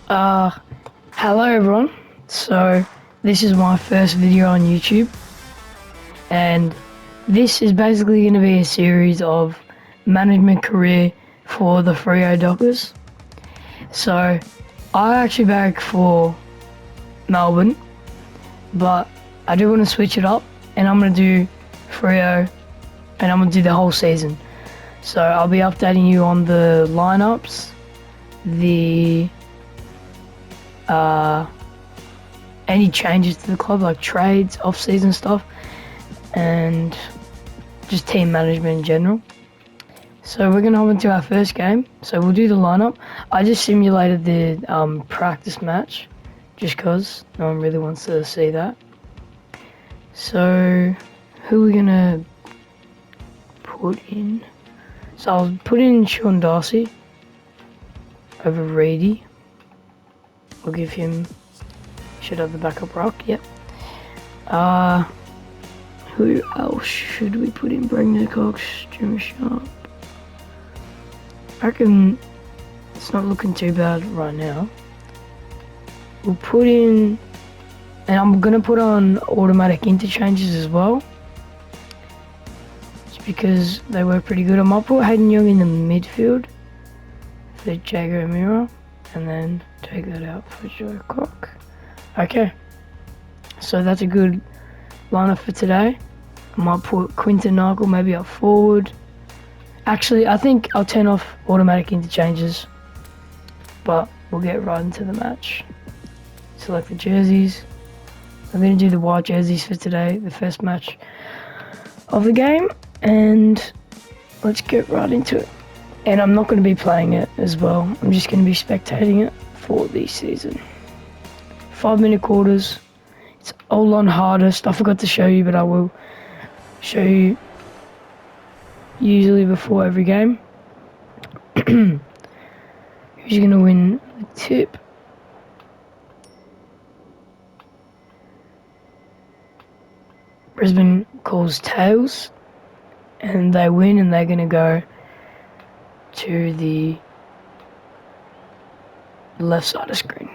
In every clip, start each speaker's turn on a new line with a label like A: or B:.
A: Uh, Hello everyone. So, this is my first video on YouTube, and this is basically going to be a series of management career for the Freo Dockers. So, I actually back for Melbourne, but I do want to switch it up, and I'm going to do Freo, and I'm going to do the whole season. So, I'll be updating you on the lineups, the any changes to the club, like trades, off-season stuff, and just team management in general. So we're gonna hop into our first game. So we'll do the lineup. I just simulated the practice match, just cause no one really wants to see that. So who are we gonna put in? So I'll put in Sean Darcy over Reedy. We'll give him. Should have the backup rock. Yep. Who else should we put in? Brendan Cox, Jimmy Sharp. I reckon it's not looking too bad right now. We'll put in, and I'm gonna put on automatic interchanges as well, just because they were pretty good. I might put Hayden Young in the midfield for Jago O'Meara, and then take that out for Joe Cock. Okay, so that's a good lineup for today. I might put Quinton Narkle maybe up forward. Actually, I think I'll turn off automatic interchanges, but we'll get right into the match. Select the jerseys. I'm going to do the white jerseys for today, the first match of the game, and let's get right into it. And I'm not going to be playing it as well. I'm just going to be spectating it for the season. 5-minute quarters. It's all on hardest. I forgot to show you, but I will show you usually before every game. Who's going to win the tip? Brisbane calls tails, and they win, and they're going to go to the left side of screen.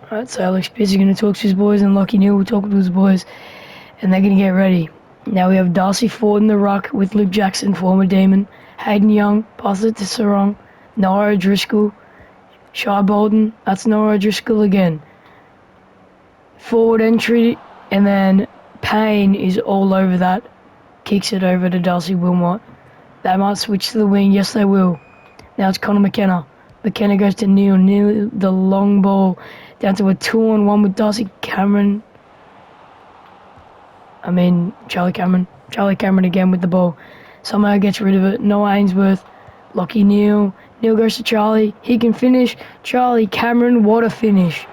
A: Alright, so Alex Pierce is going to talk to his boys, and Lockie Neal will talk to his boys, and they're going to get ready. Now we have Darcy Ford in the ruck with Luke Jackson, former Demon, Hayden Young, passes it to Sarong, Noah O'Driscoll, Shy Bolden, that's Noah O'Driscoll again. Forward entry, and then Payne is all over that, kicks it over to Darcy Wilmot. They might switch to the wing, yes they will. Now it's Connor McKenna. McKenna goes to Neil, the long ball, down to a 2-on-1 with Darcy Cameron. Charlie Cameron. Charlie Cameron again with the ball. Somehow gets rid of it. Noah Ainsworth. Lockie Neal. Neal goes to Charlie. He can finish. Charlie Cameron, what a finish.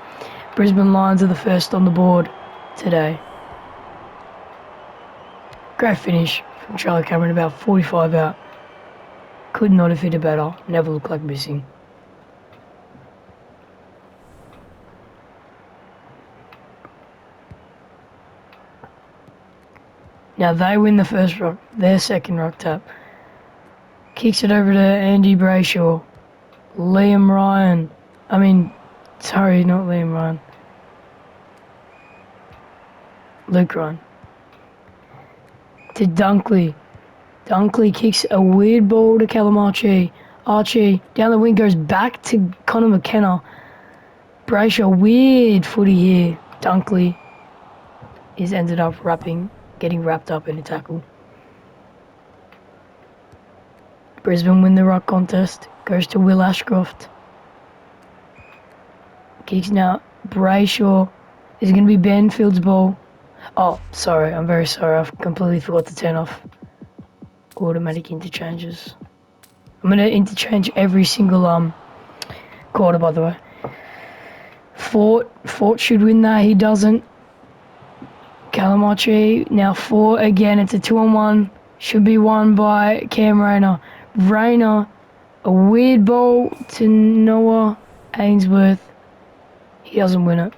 A: Brisbane Lions are the first on the board today. Great finish from Charlie Cameron, about 45 out. Could not have hit it better. Never looked like missing. Now they win the first rock, their second rock tap. Kicks it over to Andy Brayshaw. Liam Ryan. Sorry, not Liam Ryan. Luke Ryan. To Dunkley. Dunkley kicks a weird ball to Callum Archie. Archie down the wing goes back to Connor McKenna. Brayshaw, weird footy here. Dunkley is ended up getting wrapped up in a tackle. Brisbane win the ruck contest. Goes to Will Ashcroft. Kicks now. Brayshaw is going to be Banfield's ball. Oh, sorry. I'm very sorry. I've completely forgot to turn off automatic interchanges. I'm going to interchange every single quarter, by the way. Fort should win that. He doesn't. Calamachi, now 4 again. It's a 2-on-1. Should be won by Cam Rayner. Rayner, a weird ball to Noah Ainsworth. He doesn't win it.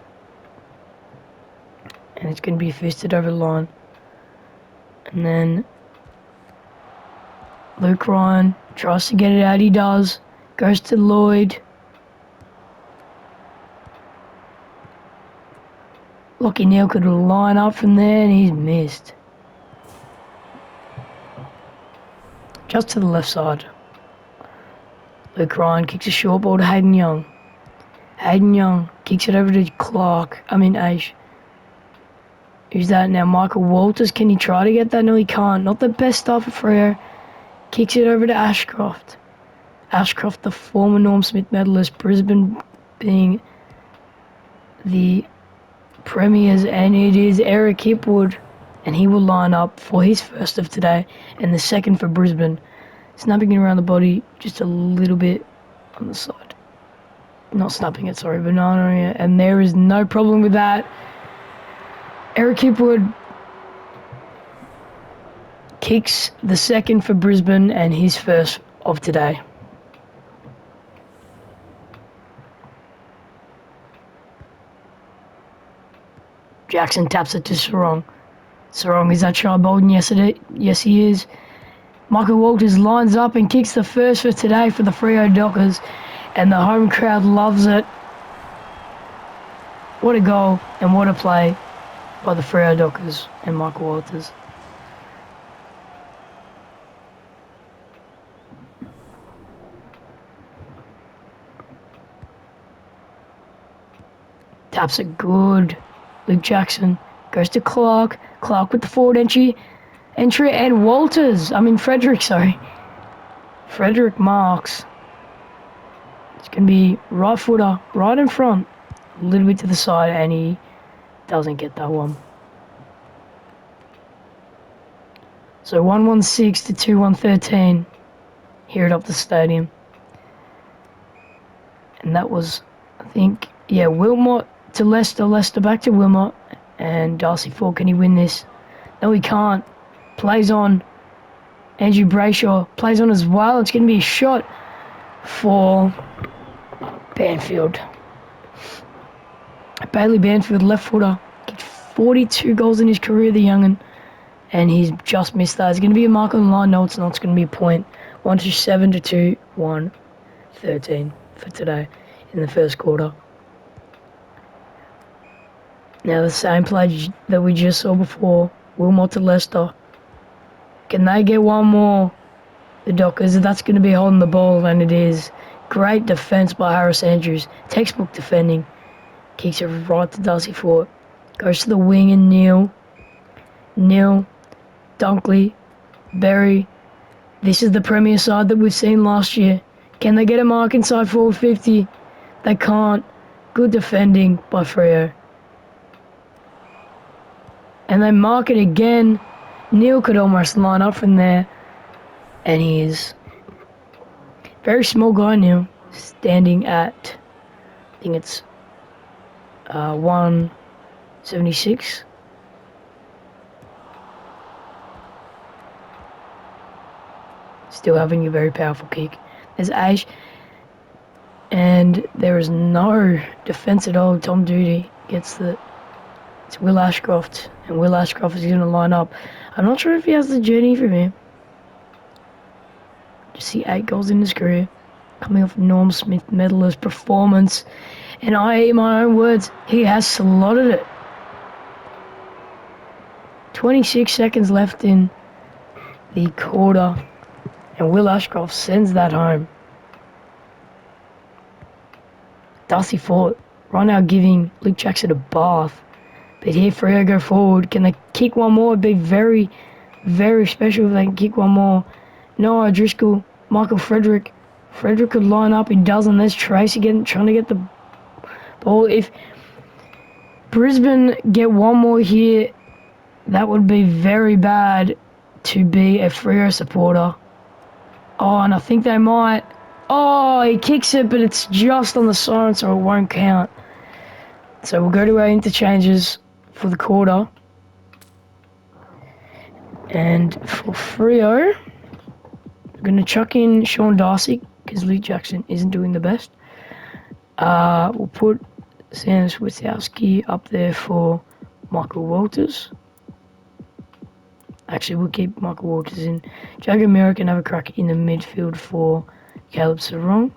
A: And it's going to be fisted over the line. And then Luke Ryan tries to get it out. He does. Goes to Lloyd. Lockie Neal could line up from there and he's missed. Just to the left side. Luke Ryan kicks a short ball to Hayden Young. Hayden Young kicks it over to Ash. Who's that now? Michael Walters. Can he try to get that? No, he can't. Not the best start for Freo. Kicks it over to Ashcroft. Ashcroft, the former Norm Smith medalist, Brisbane being the premiers, and it is Eric Hipwood, and he will line up for his first of today and the second for Brisbane. Snapping it around the body just a little bit on the side. Not snapping it, sorry, banana it, and there is no problem with that. Eric Hipwood kicks the second for Brisbane and his first of today. Jackson taps it to Sarong. Sarong, is that Shy Bolden? Yes, he is. Michael Walters lines up and kicks the first for today for the Freo Dockers, and the home crowd loves it. What a goal and what a play by the Freo Dockers and Michael Walters. Taps it good. Luke Jackson goes to Clark. Clark with the forward entry and Frederick marks. It's going to be right footer, right in front, a little bit to the side, and he doesn't get that one. So 116 to 2-113 here at Optus Stadium. And that was, I think, Wilmot to Leicester, Leicester back to Wilmot, and Darcy Ford, can he win this? No, he can't. Plays on. Andrew Brayshaw plays on as well. It's going to be a shot for Banfield. Bailey Banfield, left footer, kicked 42 goals in his career, the young'un, and he's just missed that. It's going to be a mark on the line. No, it's not. It's going to be a point. 127 to 2-1-13 for today in the first quarter. Now the same play that we just saw before, Wilmot to Leicester. Can they get one more? The Dockers, that's going to be holding the ball, and it is. Great defence by Harris Andrews. Textbook defending. Kicks it right to Darcy Fort. Goes to the wing and Neal, Dunkley, Berry. This is the premier side that we've seen last year. Can they get a mark inside forward 50? They can't. Good defending by Freo. And they mark it again. Neal could almost line up from there. And he is very small guy, Neal. Standing at, I think it's 176. Still having a very powerful kick. There's Ash. And there is no defence at all. Tom Doody gets the... It's Will Ashcroft, and Will Ashcroft is going to line up. I'm not sure if he has the journey for me. Just see 8 goals in his career, coming off Norm Smith medalist performance, and I eat my own words, he has slotted it. 26 seconds left in the quarter, and Will Ashcroft sends that home. Darcy Fort right now giving Luke Jackson a bath. But here Freo go forward. Can they kick one more? It'd be very, very special if they can kick one more. Noah Driscoll, Michael Frederick. Frederick could line up. He doesn't. There's Tracy trying to get the ball. If Brisbane get one more here, that would be very bad to be a Freo supporter. Oh, and I think they might. Oh, he kicks it, but it's just on the siren, so it won't count. So we'll go to our interchanges for the quarter. And for Freo, we're going to chuck in Sean Darcy because Luke Jackson isn't doing the best. We'll put Sam Switkowski up there for Michael Walters. Actually, we'll keep Michael Walters in. Jagger Merrick can have a crack in the midfield for Caleb Sarong.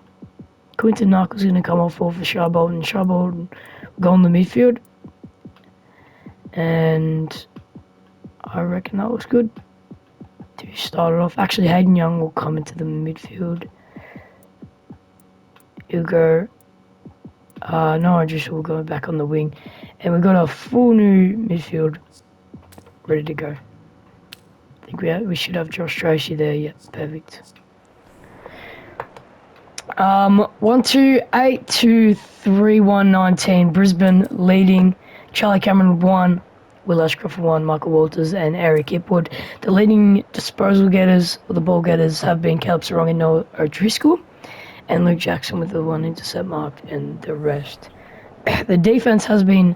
A: Quinton Knuckles is going to come off for Shy Bolden. Shy Bolden will go on the midfield. And I reckon that looks good to start it off. Actually, Hayden Young will come into the midfield. He'll go... no, I just will go back on the wing. And we've got a full new midfield ready to go. I think we should have Josh Tracy there. Yeah, perfect. 1-2, 8-2, 3-1, 19. Brisbane leading. Charlie Cameron 1, Will Ashcroft 1, Michael Walters and Eric Hipwood. The leading disposal getters, or the ball getters, have been Caleb Sarong and Noah O'Driscoll, and Luke Jackson with the 1 intercept marked, and the rest. The defense has been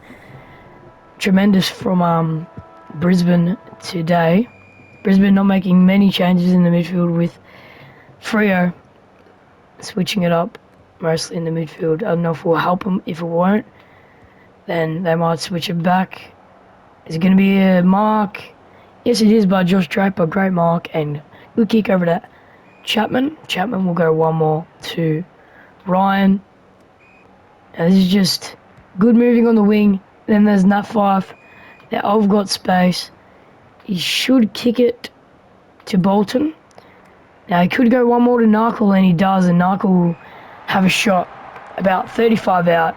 A: tremendous from Brisbane today. Brisbane not making many changes in the midfield, with Freo switching it up mostly in the midfield. I don't know if it will help them. If it won't, then they might switch it back. Is it going to be a mark? Yes, it is by Josh Draper. Great mark and good kick over to Chapman. Chapman will go one more to Ryan. And this is just good moving on the wing. Then there's Nat Fife. Now I've got space. He should kick it to Bolton. Now he could go one more to Narkle, and he does, and Narkle will have a shot about 35 out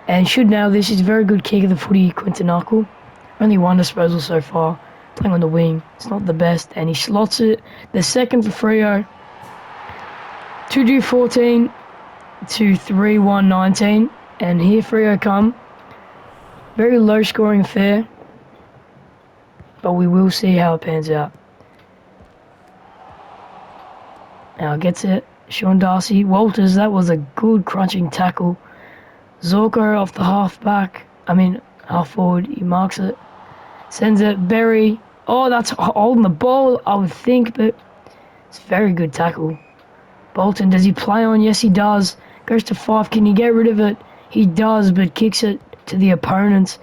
A: and should nail this. Is a very good kick of the footy, Quinton Narkle. Only 1 disposal so far, playing on the wing. It's not the best, and he slots it. The second for Freo. 2-14 to 3-1, 19, and here Freo come. Very low scoring affair, but we will see how it pans out. Now gets it, Sean Darcy. Walters, that was a good crunching tackle. Zorko off the half forward, he marks it. Sends it, Berry. Oh, that's holding the ball, I would think, but it's a very good tackle. Bolton, does he play on? Yes, he does. Goes to Fife, can he get rid of it? He does, but kicks it to the opponents.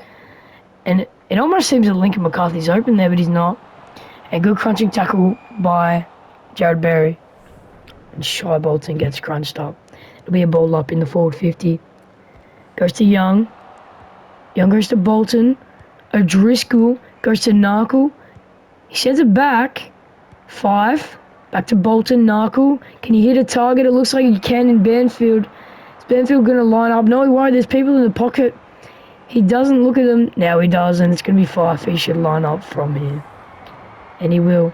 A: And it almost seems that Lincoln McCarthy's open there, but he's not. A good crunching tackle by Jared Berry. And Shy Bolton gets crunched up. It'll be a ball up in the forward 50. Goes to Young. Young goes to Bolton. O'Driscoll goes to Narkle. He sends it back. 5. Back to Bolton. Narkle. Can he hit a target? It looks like he can in Banfield. Is Banfield going to line up? No, he won't. There's people in the pocket. He doesn't look at them. Now he does, and it's going to be 5. He should line up from here. And he will.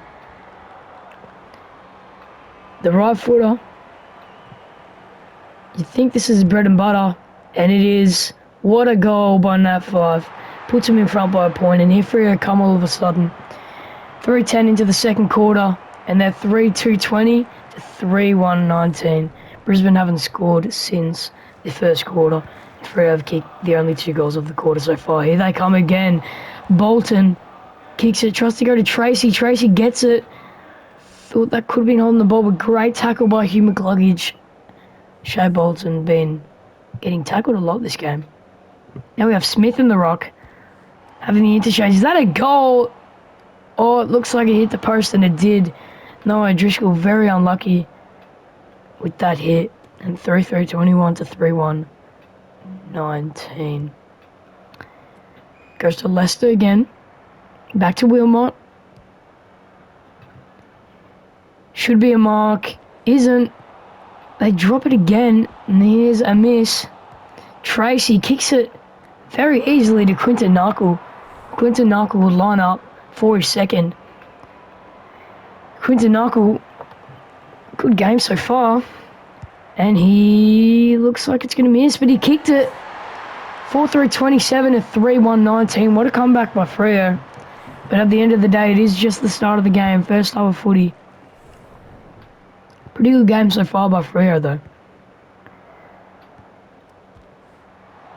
A: The right footer. You think this is bread and butter, and it is. What a goal by Nat 5. Puts him in front by a point, and here Freo come all of a sudden. 3:10 into the second quarter, and they're 3-2-20 to 3-1-19. Brisbane haven't scored since the first quarter. Freo have kicked the only 2 goals of the quarter so far. Here they come again. Bolton kicks it, tries to go to Tracy. Tracy gets it. Thought that could have been holding the ball, but great tackle by Hugh McCluggage. Shea Bolton been getting tackled a lot this game. Now we have Smith in the rock, having the interchange. Is that a goal? Oh, it looks like it hit the post, and it did. Noah Driscoll very unlucky with that hit. And 3-3-21 to 3-1-19. Goes to Leicester again. Back to Wilmot. Should be a mark. Isn't. They drop it again, and here's a miss. Tracy kicks it very easily to Quinton Narkle. Quinton Narkle will line up for his second. Quinton Narkle, good game so far. And he looks like it's going to miss, but he kicked it. 4-3-27 to 3-1-19. What a comeback by Freo. But at the end of the day, it is just the start of the game. First half of footy. Pretty good game so far by Freo, though.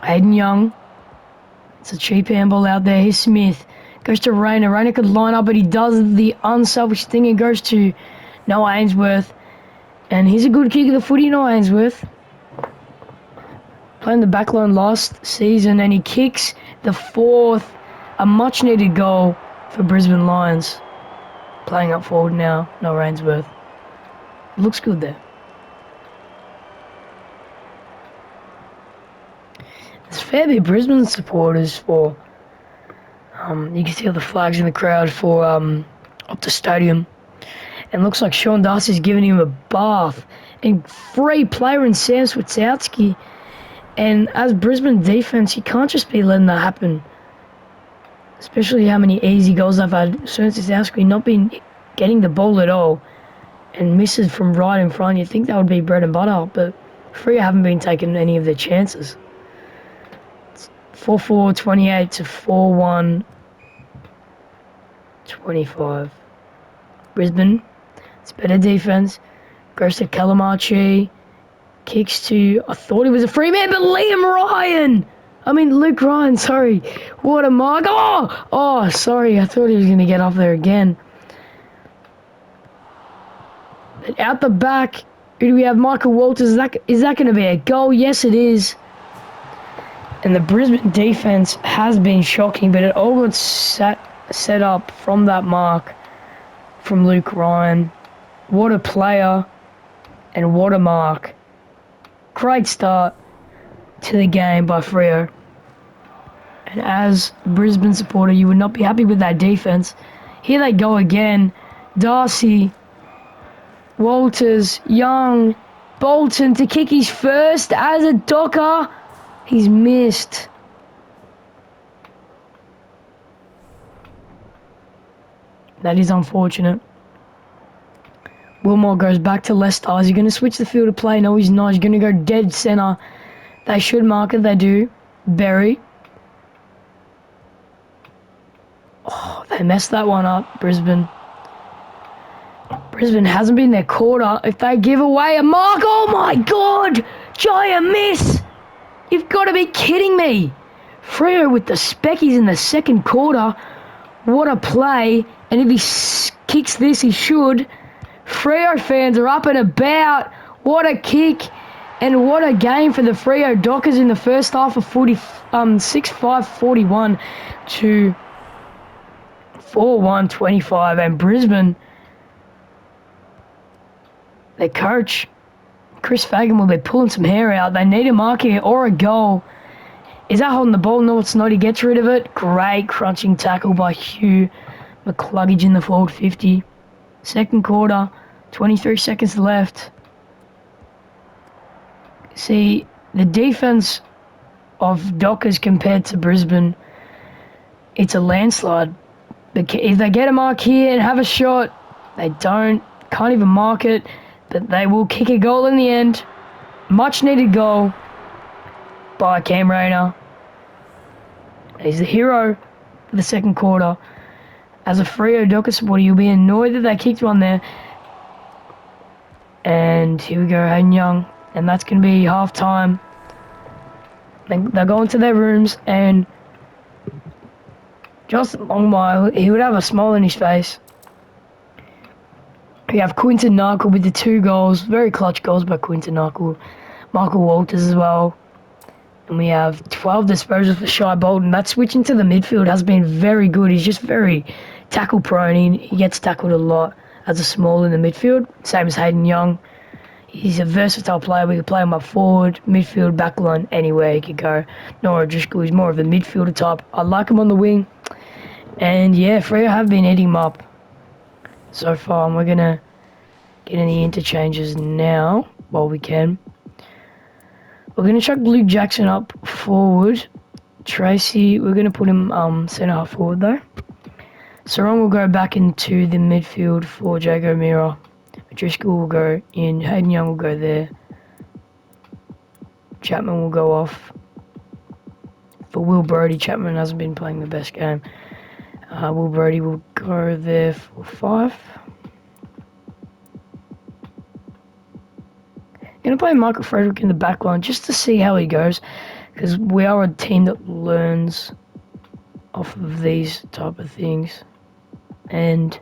A: Hayden Young. It's a cheap handball out there. Here's Smith. Goes to Rayner. Rayner could line up, but he does the unselfish thing and goes to Noah Ainsworth. And here's a good kick of the footy, Noah Ainsworth. Playing the backline last season, and he kicks the 4th. A much-needed goal for Brisbane Lions. Playing up forward now, Noah Ainsworth. Looks good there. There's a fair bit of Brisbane supporters for You can see all the flags in the crowd for up the stadium. And looks like Sean Darcy's giving him a bath. And free player in Sam Swiatkowski. And as Brisbane defence, you can't just be letting that happen. Especially how many easy goals I've had. Sam Swiatkowski not been getting the ball at all. And misses from right in front. You'd think that would be bread and butter. But Freo haven't been taking any of their chances. It's 4-4, 28 to 4-1, 25. Brisbane, it's better defence. Goes to Calamachi. Kicks to, I thought he was a free man, but Luke Ryan, sorry. What a mark. Oh, sorry. I thought he was going to get up there again. But out the back, who do we have? Michael Walters. Is that going to be a goal? Yes, it is. And the Brisbane defence has been shocking, but it all got set up from that mark from Luke Ryan. What a player and what a mark. Great start to the game by Freo. And as a Brisbane supporter, you would not be happy with that defence. Here they go again. Darcy, Walters, Young, Bolton to kick his first as a Docker. He's missed. That is unfortunate. Wilmore goes back to Leicester. Is he going to switch the field of play? No, he's not. He's going to go dead centre. They should mark it. They do. Berry. Oh, they messed that one up, Brisbane. Brisbane hasn't been their quarter. If they give away a mark, oh my God! Giant miss! You've got to be kidding me. Freo with the speckies in the second quarter. What a play. And if he kicks this, he should. Freo fans are up and about. What a kick. And what a game for the Freo Dockers in the first half of 6-5-41 to 4-1-25. And Brisbane, their coach, Chris Fagan, will be pulling some hair out. They need a mark here or a goal. Is that holding the ball? No, it's not. He gets rid of it. Great crunching tackle by Hugh McCluggage in the forward 50. Second quarter, 23 seconds left. See, the defense of Dockers compared to Brisbane, it's a landslide. If they get a mark here and have a shot, they don't. Can't even mark it. But they will kick a goal in the end. Much needed goal by Cam Rayner. He's the hero for the second quarter. As a Freo Dockers supporter, you'll be annoyed that they kicked one there. And here we go, Hayden Young. And that's going to be half time. They're going to their rooms, and Justin Longmire, he would have a smile on his face. We have Quinton Narkle with the 2 goals. Very clutch goals by Quinton Narkle. Michael Walters as well. And we have 12 disposals for Shai Bolton. That switch into the midfield has been very good. He's just very tackle prone. He gets tackled a lot as a small in the midfield. Same as Hayden Young. He's a versatile player. We could play him up forward, midfield, backline, anywhere he could go. Nora Driscoll, he's more of a midfielder type. I like him on the wing. And yeah, Freo have been eating him up so far. And we're going to get in the interchanges now while we can. We're going to chuck Luke Jackson up forward. Tracy, we're going to put him centre half forward though. Sarong will go back into the midfield for Jake O'Meara. Driscoll will go in. Hayden Young will go there. Chapman will go off. For Will Brodie, Chapman hasn't been playing the best game. Will Brodie will go there for 5. Going to play Michael Frederick in the back line just to see how he goes, because we are a team that learns off of these type of things. And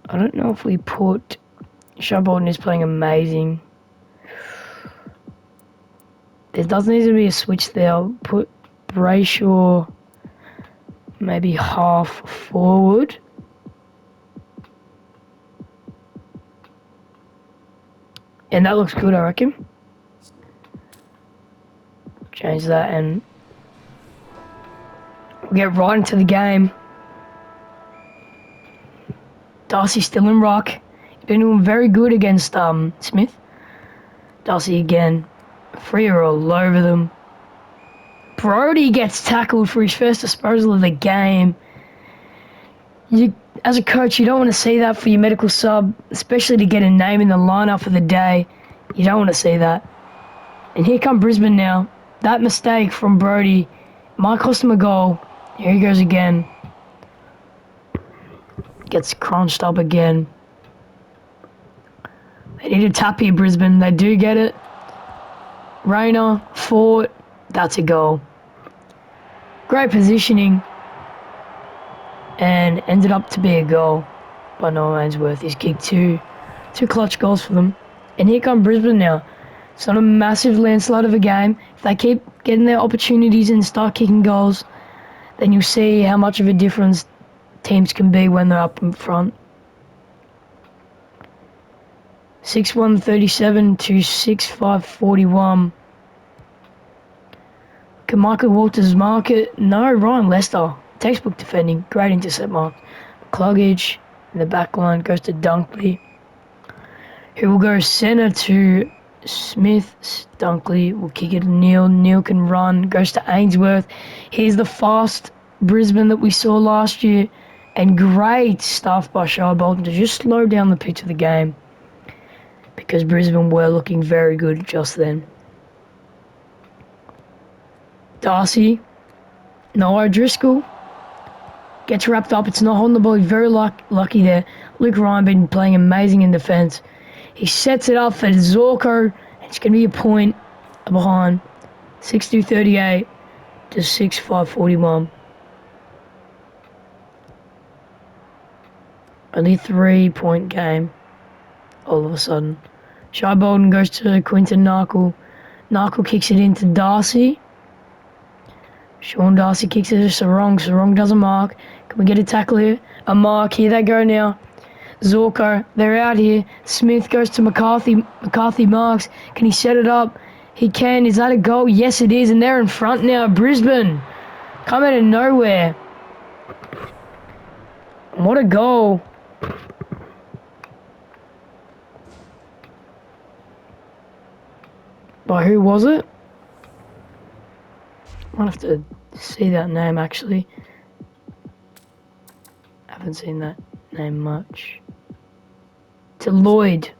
A: I don't know if we put... Shai Bolton is playing amazing. There does need to be a switch there. I'll put Brayshaw maybe half forward. And that looks good, I reckon. Change that, and We get right into the game. Darcy still in rock. He's been doing very good against Smith. Darcy again. Freo all over them. Brody gets tackled for his first disposal of the game. As a coach, you don't want to see that for your medical sub, especially to get a name in the lineup for the day. You don't want to see that. And here come Brisbane now. That mistake from Brody might cost him a goal. Here he goes again. Gets crunched up again. They need a tap here, Brisbane. They do get it. Rayner, Fort, that's a goal. Great positioning. And ended up to be a goal by Noah Ainsworth. He's kicked two clutch goals for them. And here come Brisbane now. It's not a massive landslide of a game. If they keep getting their opportunities and start kicking goals, then you'll see how much of a difference teams can be when they're up in front. 6-1-37 to 6-5-41. Can Michael Walters mark it? No, Ryan Lester. Textbook defending. Great intercept mark. Cluggage in the back line goes to Dunkley, who will go centre to Smith. Dunkley will kick it to Neil. Neil can run. Goes to Ainsworth. Here's the fast Brisbane that we saw last year. And great stuff by Shai Bolton to just slow down the pitch of the game, because Brisbane were looking very good just then. Darcy. Noah Driscoll. Gets wrapped up. It's not holding the ball. He's very lucky there. Luke Ryan been playing amazing in defence. He sets it up for Zorko. It's going to be a point behind. 6-2-38 to 6-5-41. Only 3-point game all of a sudden. Shai Bolton goes to Quinton Narkle. Narkle kicks it into Darcy. Sean Darcy kicks it to Sarong. Sarong doesn't mark. Can we get a tackle here? A mark. Here they go now. Zorko, they're out here. Smith goes to McCarthy. McCarthy marks. Can he set it up? He can. Is that a goal? Yes, it is. And they're in front now. Brisbane come out of nowhere. What a goal. By who was it? I'll have to see that name actually. Haven't seen that name much. To Lloyd.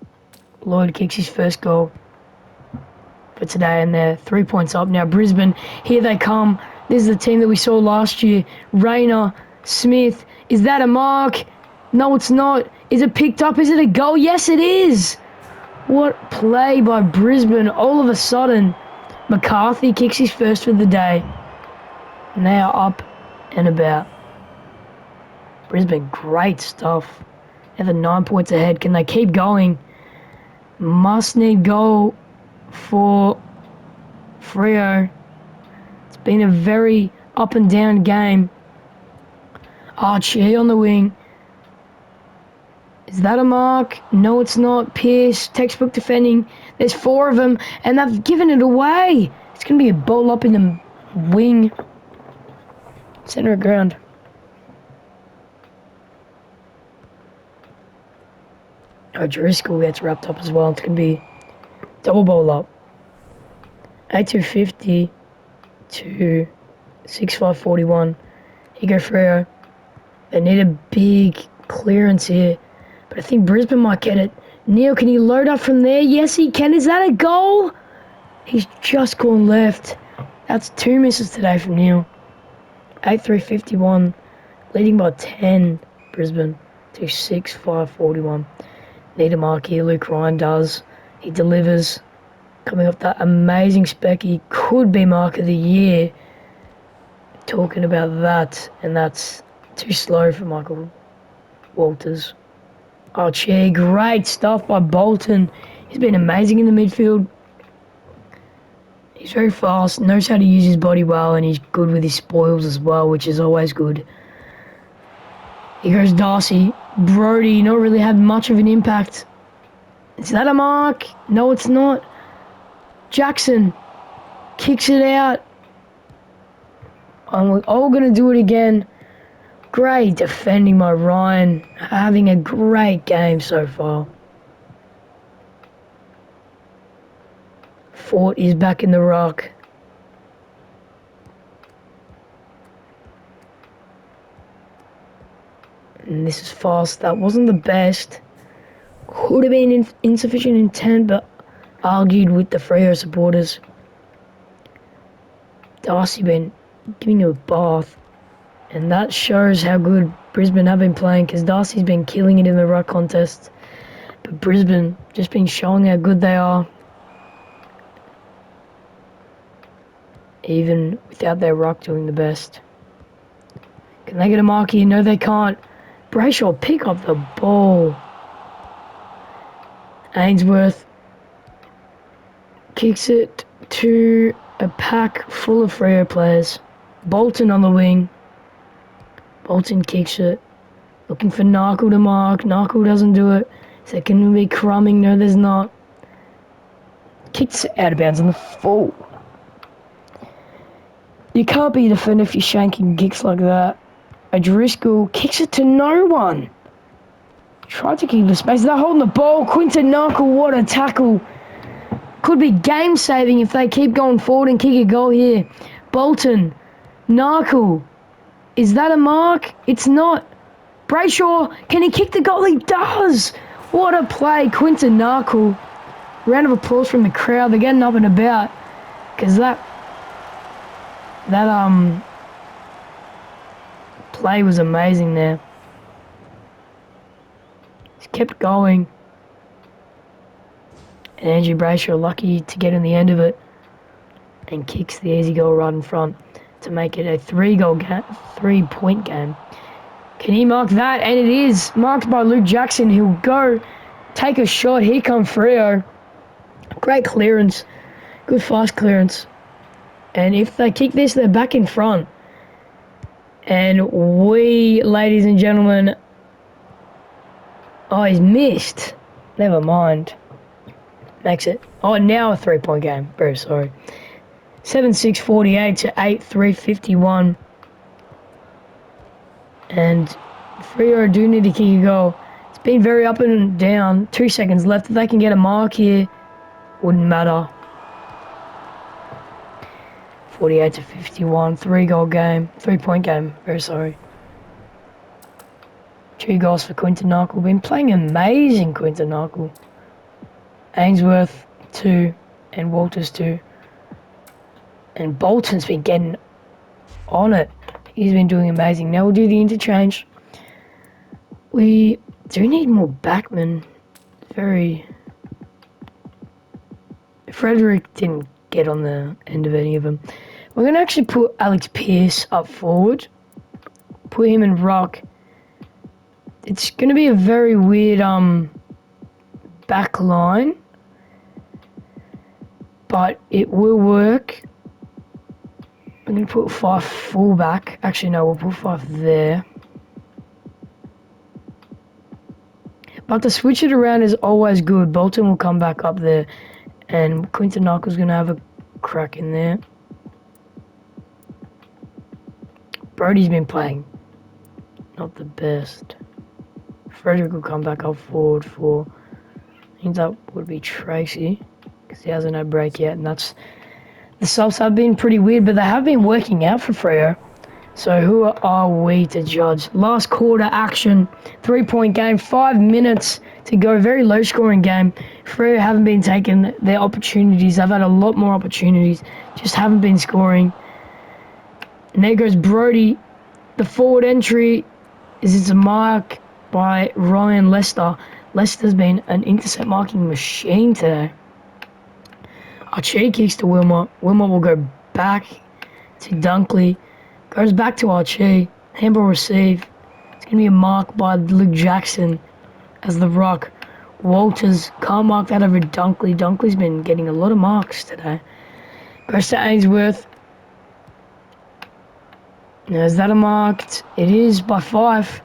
A: Lloyd kicks his first goal for today, and they're 3 points up now. Brisbane, here they come. This is the team that we saw last year. Rayner, Smith. Is that a mark? No, it's not. Is it picked up? Is it a goal? Yes, it is. What play by Brisbane. All of a sudden, McCarthy kicks his first for the day. And they are up and about. Brisbane, great stuff. They're 9 points ahead. Can they keep going? Must need goal for Freo. It's been a very up and down game. Archie on the wing. Is that a mark? No, it's not. Pierce, textbook defending. There's 4 of them, and they've given it away. It's going to be a ball up in the wing. Centre of ground. Driscoll gets wrapped up as well. It's going to be double ball up. 8-2-50 to 6-5-41. Here you go, Freo. They need a big clearance here. But I think Brisbane might get it. Neil, can he load up from there? Yes, he can. Is that a goal? He's just gone left. That's 2 misses today from Neil. 8-3-51. Leading by 10, Brisbane, to 6-5-41. Need a mark here. Luke Ryan does. He delivers. Coming off that amazing spec. He could be mark of the year. Talking about that. And that's too slow for Michael Walters. Archie, great stuff by Bolton. He's been amazing in the midfield. He's very fast, knows how to use his body well, and he's good with his spoils as well, which is always good. Here goes Darcy. Brody, not really had much of an impact. Is that a mark? No, it's not. Jackson kicks it out. And we're all going to do it again. Great defending by Ryan. Having a great game so far. Fort is back in the rock. And this is fast. That wasn't the best. Could have been insufficient intent, but argued with the Freo supporters. Darcy been giving you a bath. And that shows how good Brisbane have been playing, because Darcy's been killing it in the ruck contest. But Brisbane just been showing how good they are. Even without their ruck doing the best. Can they get a mark here? No, they can't. Brayshaw pick up the ball. Ainsworth kicks it to a pack full of Freo players. Bolton on the wing. Bolton kicks it. Looking for Narkle to mark. Narkle doesn't do it. Second will be Crumming. No, there's not. Kicks it out of bounds on the full. You can't be a defender if you're shanking kicks like that. O'Driscoll kicks it to no one. Tried to keep the space. They're holding the ball. Quinton Narkle, what a tackle. Could be game saving if they keep going forward and kick a goal here. Bolton, Narkle. Is that a mark? It's not. Brayshaw, can he kick the goal? He does. What a play, Quinton Narkle. Round of applause from the crowd. They're getting up and about. Because that play was amazing there. He's kept going. And Andrew Brayshaw lucky to get in the end of it. And kicks the easy goal right in front to make it a 3-point game. Can he mark that? And it is marked by Luke Jackson. He'll go take a shot. Here come Freo. Great clearance. Good fast clearance. And if they kick this, they're back in front. And we, ladies and gentlemen... Oh, he's missed. Never mind. Makes it... Oh, now a 3-point game. Very sorry. 7-6-48 to 8-3-51. And Freo do need to kick a goal. It's been very up and down. 2 seconds left. If they can get a mark here, wouldn't matter. 48 to 51. 3-goal game. 3-point game. Very sorry. 2 goals for Quinton Narkle. Been playing amazing, Quinton Narkle. Ainsworth 2 and Walters 2. And Bolton's been getting on it. He's been doing amazing. Now we'll do the interchange. We do need more backmen. Frederick didn't get on the end of any of them. We're going to actually put Alex Pearce up forward. Put him in ruck. It's going to be a very weird back line. But it will work. I'm going to put Fyfe fullback. Actually, no, we'll put Fyfe there. But to switch it around is always good. Bolton will come back up there. And Quinton Narkle's going to have a crack in there. Brody's been playing not the best. Frederick will come back up forward for... I think that would be Tracy. Because he hasn't had a break yet. And that's... The subs have been pretty weird, but they have been working out for Freo. So who are we to judge? Last quarter action, 3-point game, 5 minutes to go. Very low scoring game. Freo haven't been taking their opportunities. They've had a lot more opportunities, just haven't been scoring. And there goes Brody. The forward entry is a mark by Ryan Lester. Lester's been an intercept marking machine today. Archie kicks to Wilmot. Wilmot will go back to Dunkley. Goes back to Archie. Handball receive. It's going to be a mark by Luke Jackson as the ruck. Walters can't mark that over Dunkley. Dunkley's been getting a lot of marks today. Goes to Ainsworth. Now, is that a marked? It is by Fyfe.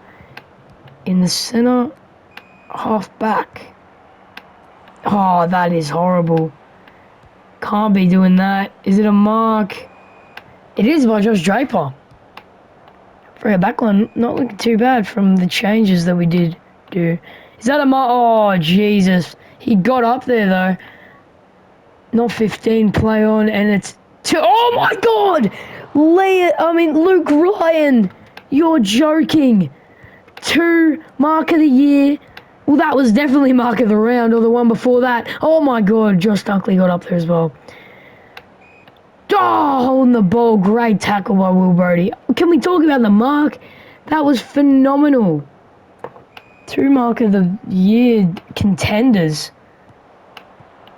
A: In the centre, half back. Oh, that is horrible. Can't be doing that. Is it a mark? It is by Josh Draper. For our backline, not looking too bad from the changes that we did do. Is that a oh, Jesus. He got up there, though. Not 15, play on, and it's two. Oh, my God! Luke Ryan. You're joking. 2 mark of the year. Well, that was definitely mark of the round, or the one before that. Oh, my God. Josh Dunkley got up there as well. Oh, holding the ball. Great tackle by Will Brody. Can we talk about the mark? That was phenomenal. 2 mark of the year contenders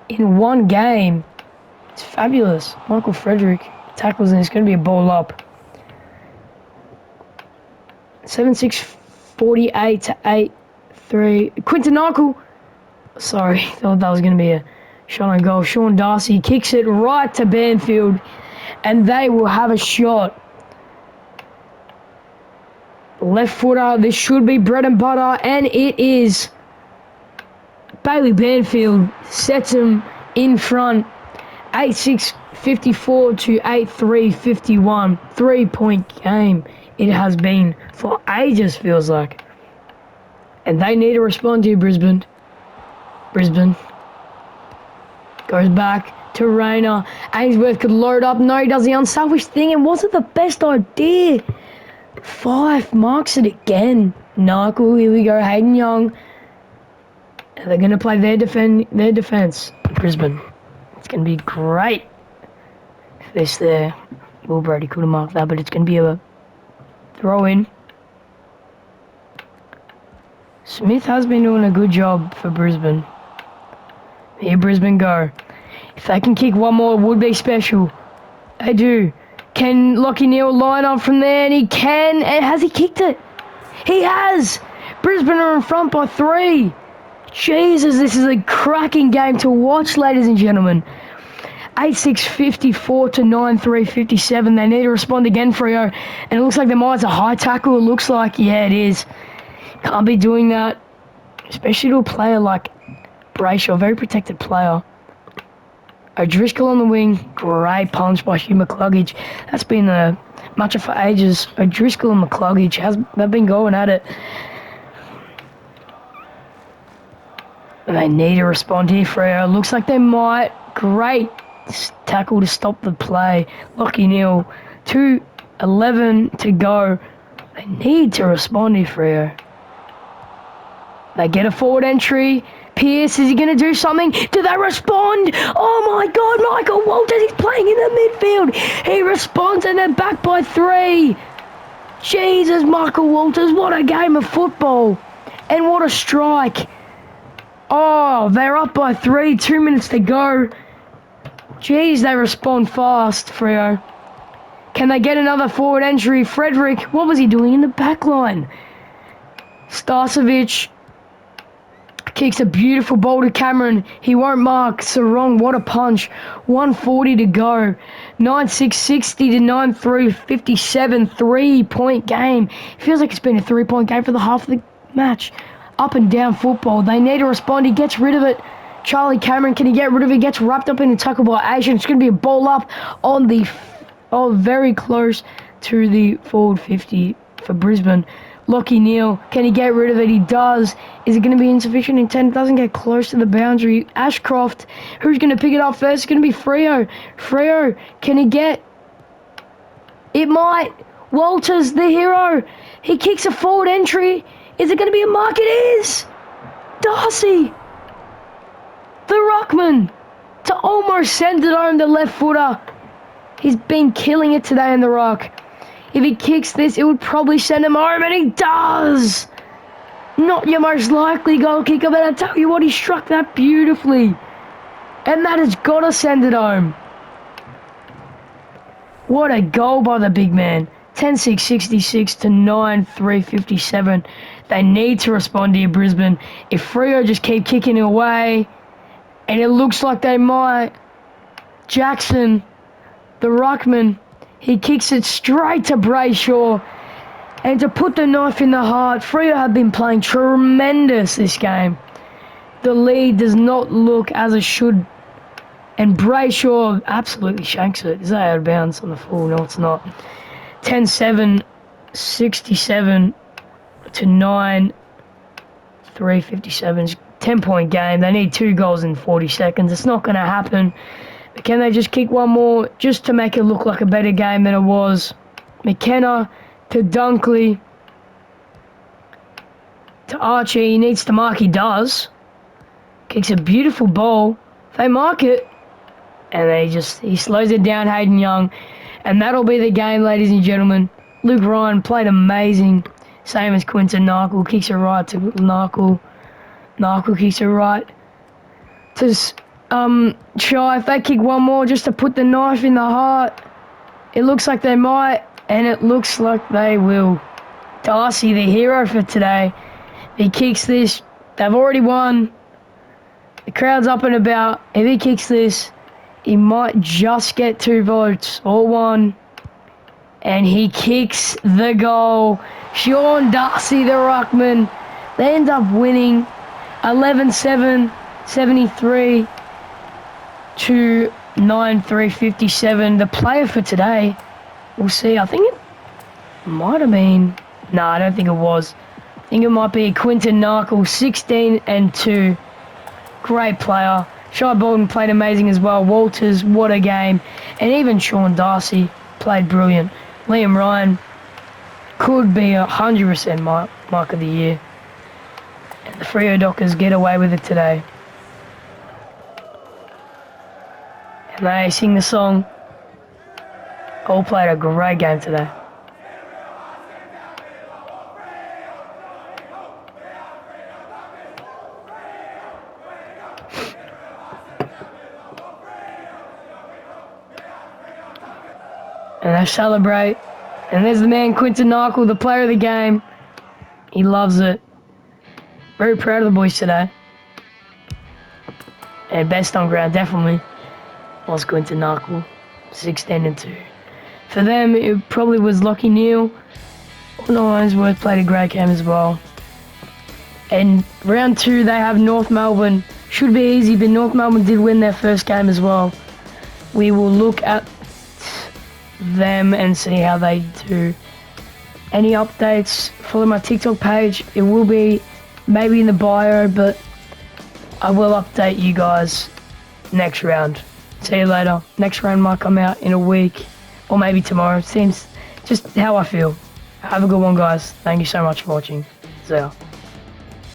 A: in one game. It's fabulous. Michael Frederick tackles, and it's going to be a ball up. 7-6, 48 to 8-3. Quinton Narkle. Sorry, thought that was going to be a shot on goal. Sean Darcy kicks it right to Banfield, and they will have a shot. Left footer, this should be bread and butter, and it is. Bailey Banfield sets him in front. 8-6, 54 to 8-3, 51. 3-point game it has been for ages, feels like. And they need to respond to Brisbane. Brisbane goes back to Rayner. Ainsworth could load up. No, he does the unselfish thing, and was it the best idea? 5 marks it again. Narkle, here we go. Hayden Young. And they're going to play their defense. Brisbane. It's going to be great. This there. Will Brody could have marked that, but it's going to be a throw in. Smith has been doing a good job for Brisbane. Here Brisbane go. If they can kick one more, it would be special. They do. Can Lachie Neale line up from there? And he can. And has he kicked it? He has. Brisbane are in front by 3. Jesus, this is a cracking game to watch, ladies and gentlemen. 8-6, 54 to 9-3, 57. They need to respond again, freo. And it looks like there might be a high tackle. It looks like, yeah, it is. Can't be doing that, especially to a player like Brayshaw, very protected player. O'Driscoll on the wing, great punch by Hugh McCluggage. That's been a matchup for ages. O'Driscoll and McCluggage, they've been going at it. And they need to respond here, freo. Looks like they might. Great tackle to stop the play. Lachie Neale, 2:11 to go. They need to respond here, freo. They get a forward entry. Pierce, is he going to do something? Do they respond? Oh my God, Michael Walters is playing in the midfield. He responds and they're back by 3. Jesus, Michael Walters, what a game of football. And what a strike. Oh, they're up by 3, 2 minutes to go. Jeez, they respond fast, freo. Can they get another forward entry? Frederick, what was he doing in the back line? Starcevic kicks a beautiful ball to Cameron. He won't mark. Sarong, what a punch. 1:40 to go. 9-6, 60 to 9-3, 57. 3-point game. Feels like it's been a 3-point game for the half of the match. Up and down football. They need to respond. He gets rid of it. Charlie Cameron, can he get rid of it? He gets wrapped up in a tackle by Asian. It's going to be a ball up on the... very close to the forward 50 for Brisbane. Lachie Neale, can he get rid of it? He does. Is it going to be insufficient intent? Doesn't get close to the boundary. Ashcroft, who's going to pick it up first? It's going to be freo. Freo, can he get... It might. Walters, the hero. He kicks a forward entry. Is it going to be a mark? It is. Darcy, the ruckman, to almost send it home, the left footer. He's been killing it today in the ruck. If he kicks this, it would probably send him home, and he does. Not your most likely goal kicker, but I tell you what, he struck that beautifully. And that has got to send it home. What a goal by the big man. 10-6, 66 to 9-3, 57. They need to respond here, Brisbane. If freo just keep kicking it away, and it looks like they might. Jackson, the ruckman, he kicks it straight to Brayshaw. And to put the knife in the heart, freo have been playing tremendous this game. The lead does not look as it should. And Brayshaw absolutely shanks it. Is that out of bounds on the full? No, it's not. 10-7. 67 to 9. 357. 10-point game. They need 2 goals in 40 seconds. It's not going to happen. But can they just kick one more just to make it look like a better game than it was? McKenna to Dunkley to Archie. He needs to mark. He does. Kicks a beautiful ball. They mark it. And he slows it down, Hayden Young. And that'll be the game, ladies and gentlemen. Luke Ryan played amazing. Same as Quinton Narkle. Kicks it right to Narkle. Narkle kicks it right to Shy. If they kick one more just to put the knife in the heart, it looks like they might. And it looks like they will. Darcy, the hero for today. If he kicks this, they've already won. The crowd's up and about. If he kicks this, he might just get 2 votes or 1. And he kicks the goal. Sean Darcy, the ruckman. They end up winning 11-7, 73 to 9-3-57. The player for today, we'll see. I think it might have been... No, I don't think it was. I think it might be Quinton Narkle, 16 and 2. Great player. Shy Bolton played amazing as well. Walters, what a game. And even Sean Darcy played brilliant. Liam Ryan could be 100% mark of the year. And the Freo Dockers get away with it today. And they sing the song. All played a great game today. And they celebrate. And there's the man, Quinton Narkle, the player of the game. He loves it. Very proud of the boys today. And best on ground, definitely, was Quinton Narkle, 16 and 2. For them, it probably was Lockie Neal. No Ainsworth played a great game as well. And round 2, they have North Melbourne. Should be easy, but North Melbourne did win their first game as well. We will look at them and see how they do. Any updates, follow my TikTok page. It will be maybe in the bio, but I will update you guys next round. See you later. Next round might come out in a week or maybe tomorrow. Seems just how I feel. Have a good one, guys. Thank you so much for watching. See ya.